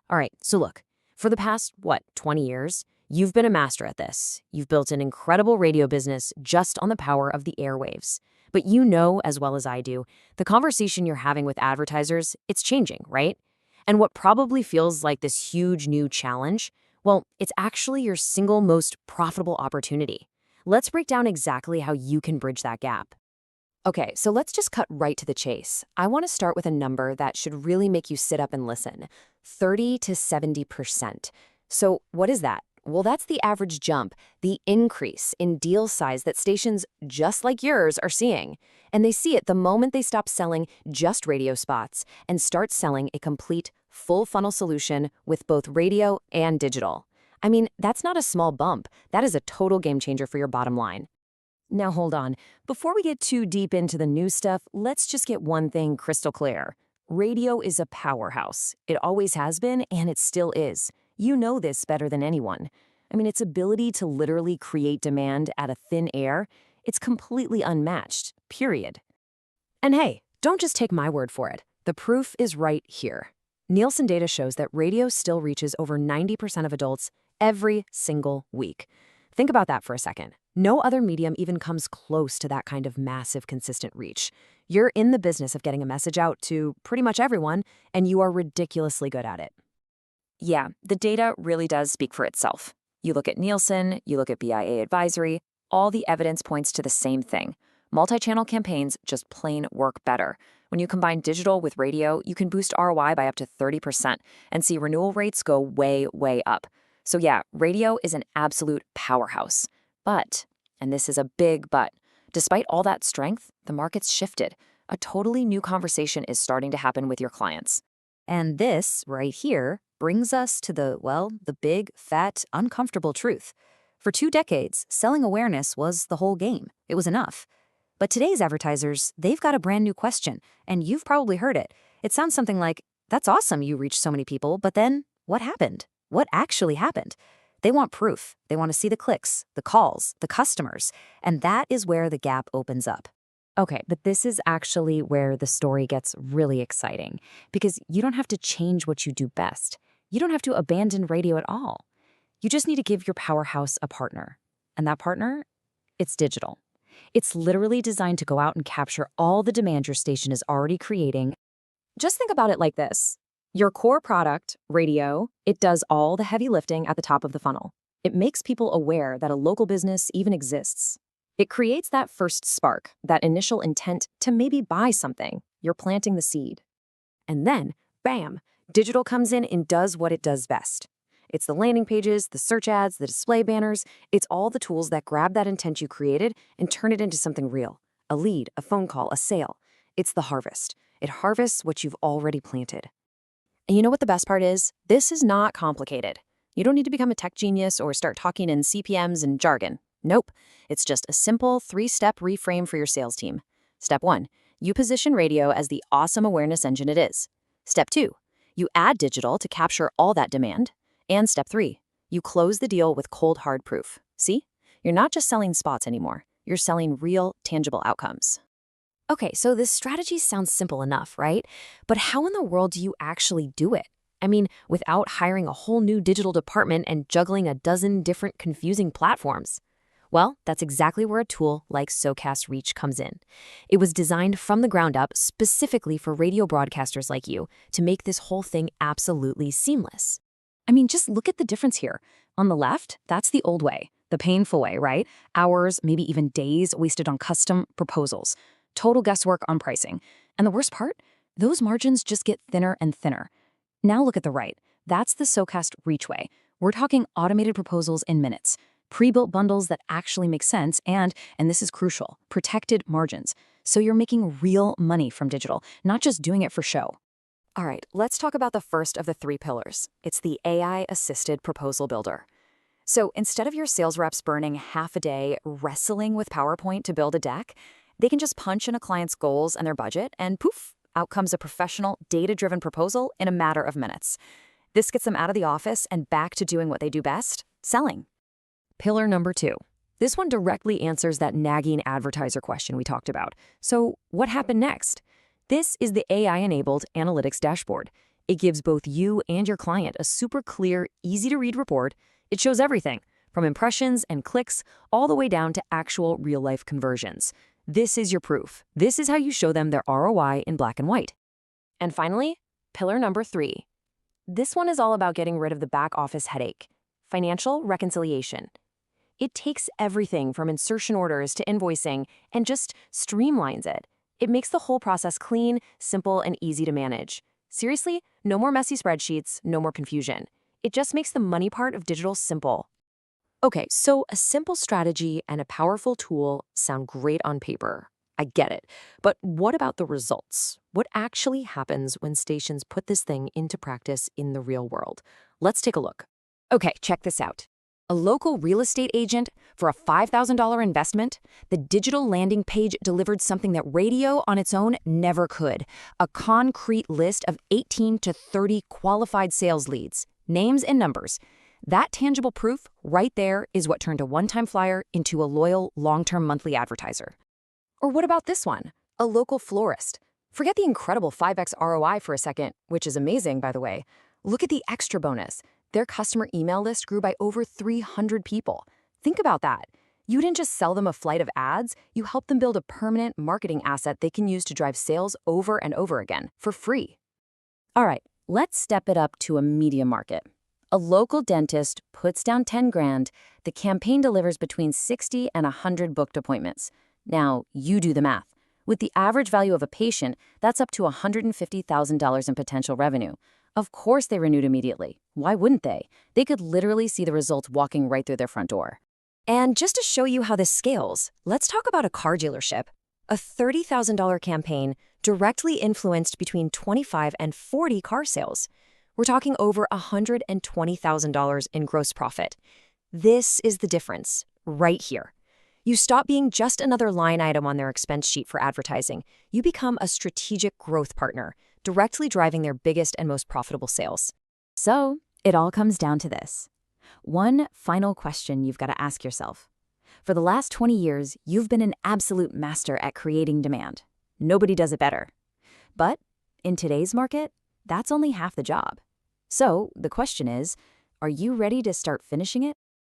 All right, so look, for the past, 20 years, you've been a master at this. You've built an incredible radio business just on the power of the airwaves. But you know as well as I do, the conversation you're having with advertisers, it's changing, right? And what probably feels like this huge new challenge, well, it's actually your single most profitable opportunity. Let's break down exactly how you can bridge that gap. Okay, so let's just cut right to the chase. I want to start with a number that should really make you sit up and listen. 30 to 70%. So what is that? Well, that's the average jump, the increase in deal size that stations just like yours are seeing. And they see it the moment they stop selling just radio spots and start selling a complete full funnel solution with both radio and digital. I mean, that's not a small bump. That is a total game changer for your bottom line. Now hold on. Before we get too deep into the new stuff, let's just get one thing crystal clear. Radio is a powerhouse. It always has been, and it still is. You know this better than anyone. I mean, its ability to literally create demand out of thin air, it's completely unmatched, period. And hey, don't just take my word for it. The proof is right here. Nielsen data shows that radio still reaches over 90% of adults every single week. Think about that for a second. No other medium even comes close to that kind of massive, consistent reach. You're in the business of getting a message out to pretty much everyone, and you are ridiculously good at it. Yeah, the data really does speak for itself. You look at Nielsen, you look at BIA Advisory, all the evidence points to the same thing. Multi-channel campaigns just plain work better. When you combine digital with radio, you can boost ROI by up to 30% and see renewal rates go way, way up. So yeah, radio is an absolute powerhouse. But, and this is a big but, despite all that strength, the market's shifted. A totally new conversation is starting to happen with your clients. And this, right here, brings us to the big, fat, uncomfortable truth. For 2 decades, selling awareness was the whole game. It was enough. But today's advertisers, they've got a brand new question, and you've probably heard it. It sounds something like, that's awesome you reached so many people, but then what happened? What actually happened? They want proof. They want to see the clicks, the calls, the customers, and that is where the gap opens up. Okay, but this is actually where the story gets really exciting, because you don't have to change what you do best. You don't have to abandon radio at all. You just need to give your powerhouse a partner. And that partner? It's digital. It's literally designed to go out and capture all the demand your station is already creating. Just think about it like this. Your core product, radio, it does all the heavy lifting at the top of the funnel. It makes people aware that a local business even exists. It creates that first spark, that initial intent to maybe buy something. You're planting the seed. And then, bam, digital comes in and does what it does best. It's the landing pages, the search ads, the display banners. It's all the tools that grab that intent you created and turn it into something real. A lead, a phone call, a sale. It's the harvest. It harvests what you've already planted. And you know what the best part is? This is not complicated. You don't need to become a tech genius or start talking in CPMs and jargon. Nope. It's just a simple 3-step reframe for your sales team. Step 1, you position radio as the awesome awareness engine it is. Step 2, you add digital to capture all that demand. And step 3, you close the deal with cold hard proof. See? You're not just selling spots anymore. You're selling real, tangible outcomes. Okay, so this strategy sounds simple enough, right? But how in the world do you actually do it? I mean, without hiring a whole new digital department and juggling a dozen different confusing platforms. Well, that's exactly where a tool like SoCast Reach comes in. It was designed from the ground up specifically for radio broadcasters like you to make this whole thing absolutely seamless. I mean, just look at the difference here. On the left, that's the old way, the painful way, right? Hours, maybe even days wasted on custom proposals. Total guesswork on pricing. And the worst part? Those margins just get thinner and thinner. Now look at the right. That's the SoCast Reach way. We're talking automated proposals in minutes, pre-built bundles that actually make sense, and this is crucial, protected margins. So you're making real money from digital, not just doing it for show. All right, let's talk about the first of the 3 pillars. It's the AI-assisted proposal builder. So instead of your sales reps burning half a day wrestling with PowerPoint to build a deck, they can just punch in a client's goals and their budget, and poof, out comes a professional, data-driven proposal in a matter of minutes. This gets them out of the office and back to doing what they do best, selling. Pillar number 2. This one directly answers that nagging advertiser question we talked about. So what happened next? This is the AI-enabled analytics dashboard. It gives both you and your client a super clear, easy-to-read report. It shows everything, from impressions and clicks all the way down to actual real-life conversions. This is your proof. This is how you show them their ROI in black and white. And finally, pillar number 3. This one is all about getting rid of the back office headache: financial reconciliation. It takes everything from insertion orders to invoicing and just streamlines it. It makes the whole process clean, simple, and easy to manage. Seriously, no more messy spreadsheets, no more confusion. It just makes the money part of digital simple. Okay, so a simple strategy and a powerful tool sound great on paper. I get it. But what about the results? What actually happens when stations put this thing into practice in the real world? Let's take a look. Okay, check this out. A local real estate agent, for a $5,000 investment, the digital landing page delivered something that radio on its own never could: a concrete list of 18 to 30 qualified sales leads, names and numbers. That tangible proof right there is what turned a one-time flyer into a loyal, long-term monthly advertiser. Or what about this one? A local florist. Forget the incredible 5x ROI for a second, which is amazing, by the way. Look at the extra bonus. Their customer email list grew by over 300 people. Think about that. You didn't just sell them a flight of ads, you helped them build a permanent marketing asset they can use to drive sales over and over again, for free. All right, let's step it up to a medium market. A local dentist puts down 10 grand. The campaign delivers between 60 and 100 booked appointments. Now, you do the math. With the average value of a patient, that's up to $150,000 in potential revenue. Of course they renewed immediately. Why wouldn't they? They could literally see the results walking right through their front door. And just to show you how this scales, let's talk about a car dealership. A $30,000 campaign directly influenced between 25 and 40 car sales. We're talking over $120,000 in gross profit. This is the difference, right here. You stop being just another line item on their expense sheet for advertising. You become a strategic growth partner, directly driving their biggest and most profitable sales. So, it all comes down to this. One final question you've got to ask yourself. For the last 20 years, you've been an absolute master at creating demand. Nobody does it better. But in today's market, that's only half the job. So, the question is, are you ready to start finishing it?